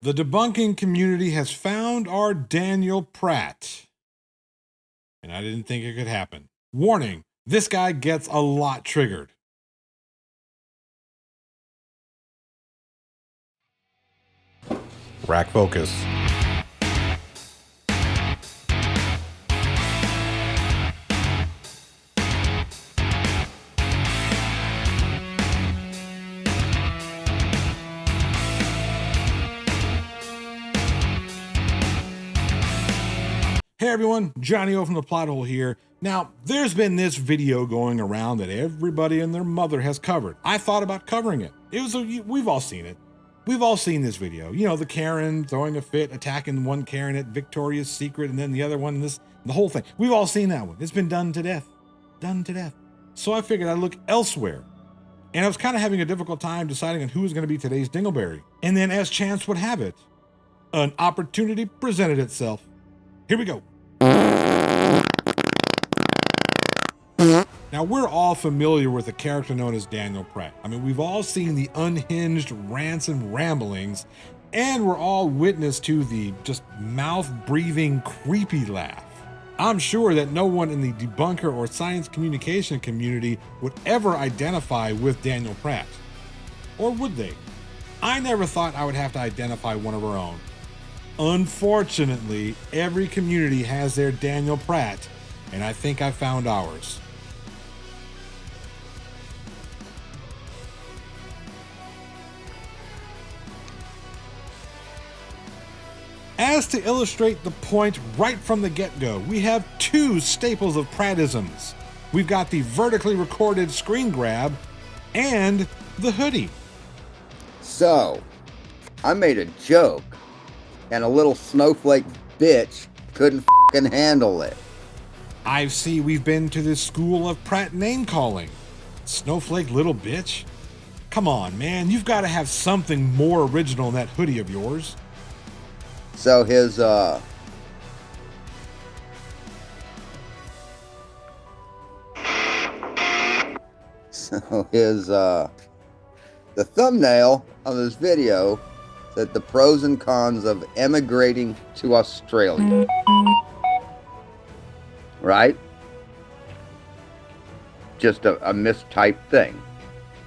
The debunking community has found our Daniel Pratt. And I didn't think it could happen. Warning, this guy gets a lot triggered. Rack focus. Hey everyone, Johnny O from the Plot Hole here. Now, there's been this video going around that everybody and their mother has covered. I thought about covering it. We've all seen it. We've all seen this video. You know, the Karen throwing a fit, attacking one Karen at Victoria's Secret, and then the other one, the whole thing. We've all seen that one. It's been done to death. Done to death. So I figured I'd look elsewhere. And I was kind of having a difficult time deciding on who was going to be today's Dingleberry. And then, as chance would have it, an opportunity presented itself. Here we go. Now, we're all familiar with a character known as Daniel Pratt. I mean, we've all seen the unhinged rants and ramblings, and we're all witness to the just mouth-breathing, creepy laugh. I'm sure that no one in the debunker or science communication community would ever identify with Daniel Pratt. Or would they? I never thought I would have to identify one of our own. Unfortunately, every community has their Daniel Pratt, and I think I found ours. As to illustrate the point right from the get-go, we have two staples of Prattisms. We've got the vertically recorded screen grab and the hoodie. So, I made a joke, and a little snowflake bitch couldn't f***ing handle it. I see we've been to this school of Pratt name-calling. Snowflake little bitch? Come on, man, you've got to have something more original in that hoodie of yours. So his, the thumbnail of this video said the pros and cons of emigrating to Australia. Right? Just a mistyped thing.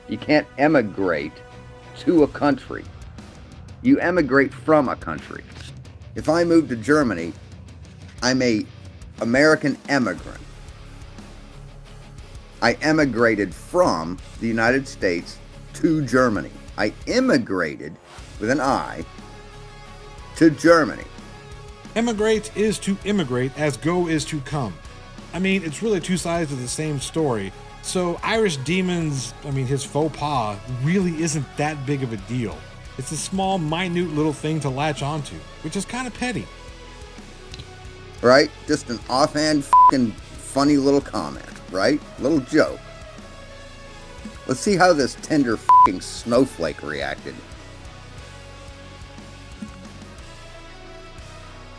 You can't emigrate to a country. You emigrate from a country. If I move to Germany, I'm an American immigrant. I emigrated from the United States to Germany. I immigrated, with an I, to Germany. Emigrate is to immigrate as go is to come. I mean, it's really two sides of the same story. So Irish Demon's, his faux pas really isn't that big of a deal. It's a small, minute little thing to latch onto, which is kind of petty. Right? Just an offhand f***ing funny little comment, right? Little joke. Let's see how this tender f***ing snowflake reacted.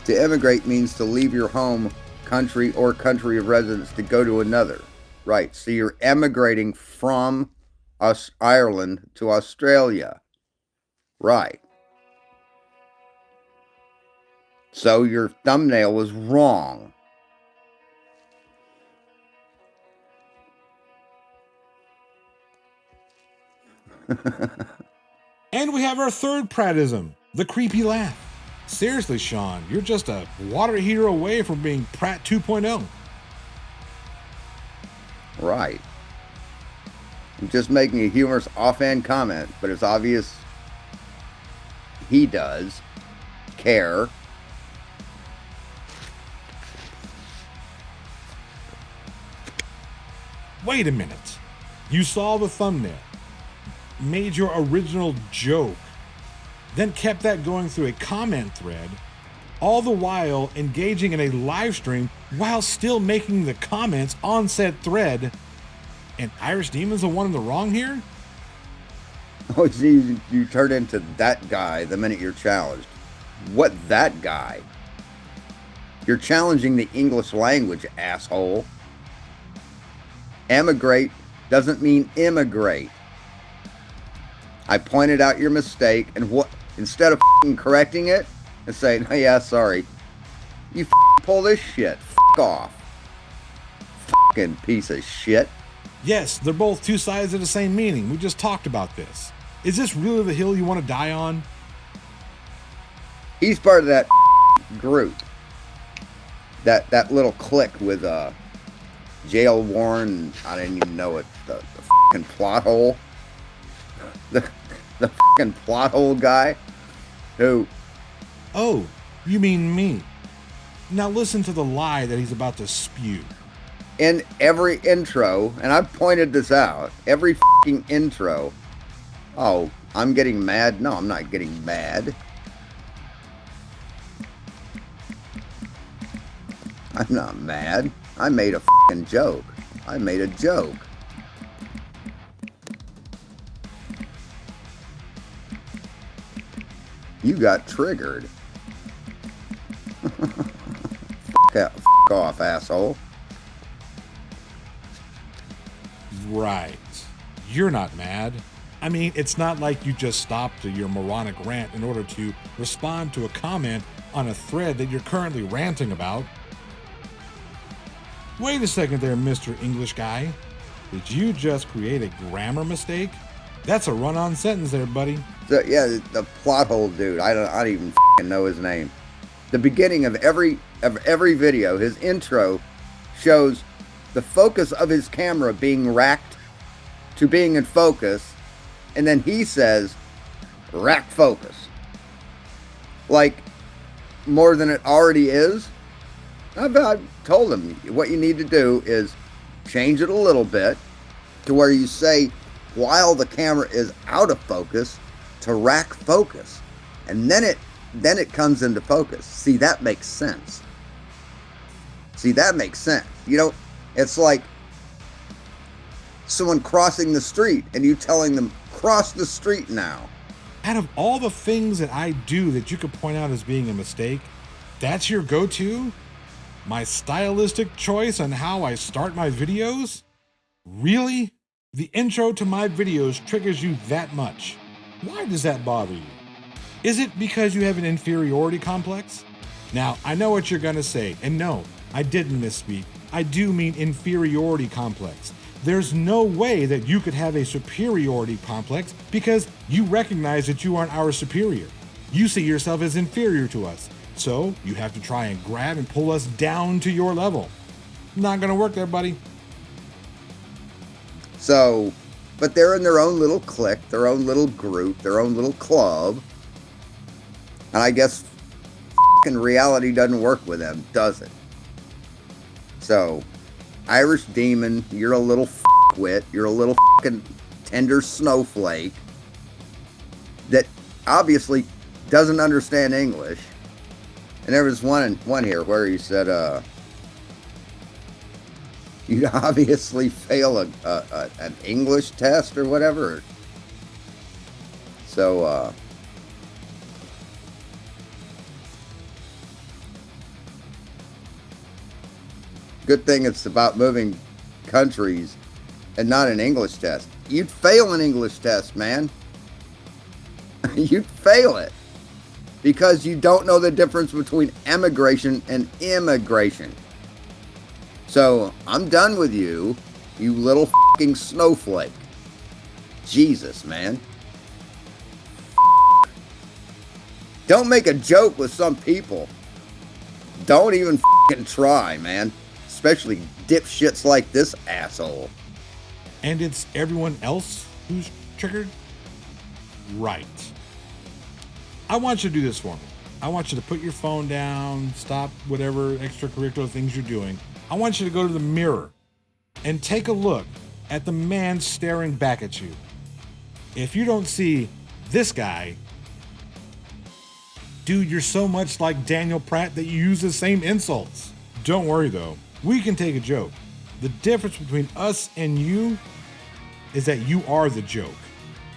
To emigrate means to leave your home country or country of residence to go to another. Right, so you're emigrating from Ireland to Australia. Right. So your thumbnail was wrong. And we have our third Prattism, the creepy laugh. Seriously, Sean, you're just a water heater away from being Pratt 2.0. Right. I'm just making a humorous offhand comment, but it's obvious he does care. Wait a minute. You saw the thumbnail, made your original joke, then kept that going through a comment thread, all the while engaging in a live stream while still making the comments on said thread. And Irish Demon's the one in the wrong here? Oh, see, you turn into that guy the minute you're challenged. What that guy? You're challenging the English language, asshole. Emigrate doesn't mean immigrate. I pointed out your mistake, and what instead of correcting it and saying, oh yeah, sorry, you pull this shit. Off. Fucking piece of shit. Yes, they're both two sides of the same meaning. We just talked about this. Is this really the hill you want to die on? He's part of that group. That little clique with jail Warren. I didn't even know it. The fucking plot hole. The fucking plot hole guy. Who? Oh, you mean me? Now listen to the lie that he's about to spew. In every intro, and I've pointed this out, every fucking intro. Oh, I'm getting mad? No, I'm not getting mad. I'm not mad. I made a fucking joke. I made a joke. You got triggered. Fuck off, asshole. Right. You're not mad. I mean, it's not like you just stopped your moronic rant in order to respond to a comment on a thread that you're currently ranting about. Wait a second there, Mr. English guy. Did you just create a grammar mistake? That's a run-on sentence there, buddy. So, yeah, the plot hole dude. I don't even fucking know his name. The beginning of every video, his intro shows the focus of his camera being racked to being in focus, and then he says, rack focus. Like, more than it already is. I've told him what you need to do is change it a little bit to where you say, while the camera is out of focus, to rack focus. And then it comes into focus. See, that makes sense. See, that makes sense. You know, it's like someone crossing the street and you telling them, cross the street now. Out of all the things that I do that you could point out as being a mistake, that's your go-to? My stylistic choice on how I start my videos? Really? The intro to my videos triggers you that much? Why does that bother you? Is it because you have an inferiority complex? Now, I know what you're gonna say, and no, I didn't misspeak. I do mean inferiority complex. There's no way that you could have a superiority complex because you recognize that you aren't our superior. You see yourself as inferior to us. So you have to try and grab and pull us down to your level. Not gonna work there, buddy. So, but they're in their own little clique, their own little group, their own little club. And I guess fucking reality doesn't work with them, does it? So, Irish Demon, you're a little fuckwit. You're a little fucking tender snowflake that obviously doesn't understand English. And there was one here where he said, you'd obviously fail an English test or whatever. So, good thing it's about moving countries and not an English test. You'd fail an English test, man. You'd fail it. Because you don't know the difference between emigration and immigration. So, I'm done with you, you little fucking snowflake. Jesus, man. Don't make a joke with some people. Don't even fucking try, man. Especially dipshits like this asshole. And it's everyone else who's triggered? Right. I want you to do this for me. I want you to put your phone down, stop whatever extracurricular things you're doing. I want you to go to the mirror and take a look at the man staring back at you. If you don't see this guy, dude, you're so much like Daniel Pratt that you use the same insults. Don't worry though, we can take a joke. The difference between us and you is that you are the joke.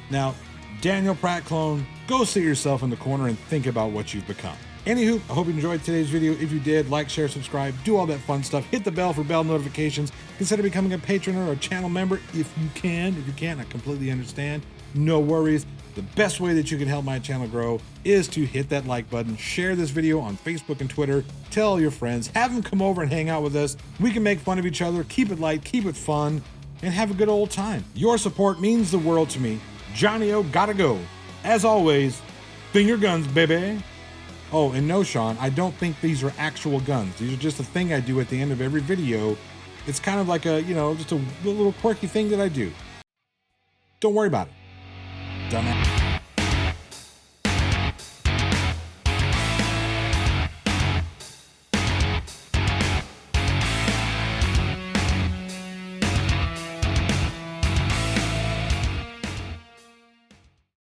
Now, Daniel Pratt clone, go sit yourself in the corner and think about what you've become. Anywho, I hope you enjoyed today's video. If you did, like, share, subscribe, do all that fun stuff. Hit the bell for bell notifications. Consider becoming a patron or a channel member if you can. If you can't, I completely understand. No worries. The best way that you can help my channel grow is to hit that like button, share this video on Facebook and Twitter, tell your friends, have them come over and hang out with us. We can make fun of each other, keep it light, keep it fun, and have a good old time. Your support means the world to me. Johnny-O gotta go. As always, finger guns, baby. Oh, and no, Sean, I don't think these are actual guns. These are just a thing I do at the end of every video. It's kind of like a, just a little quirky thing that I do. Don't worry about it. Dumbass.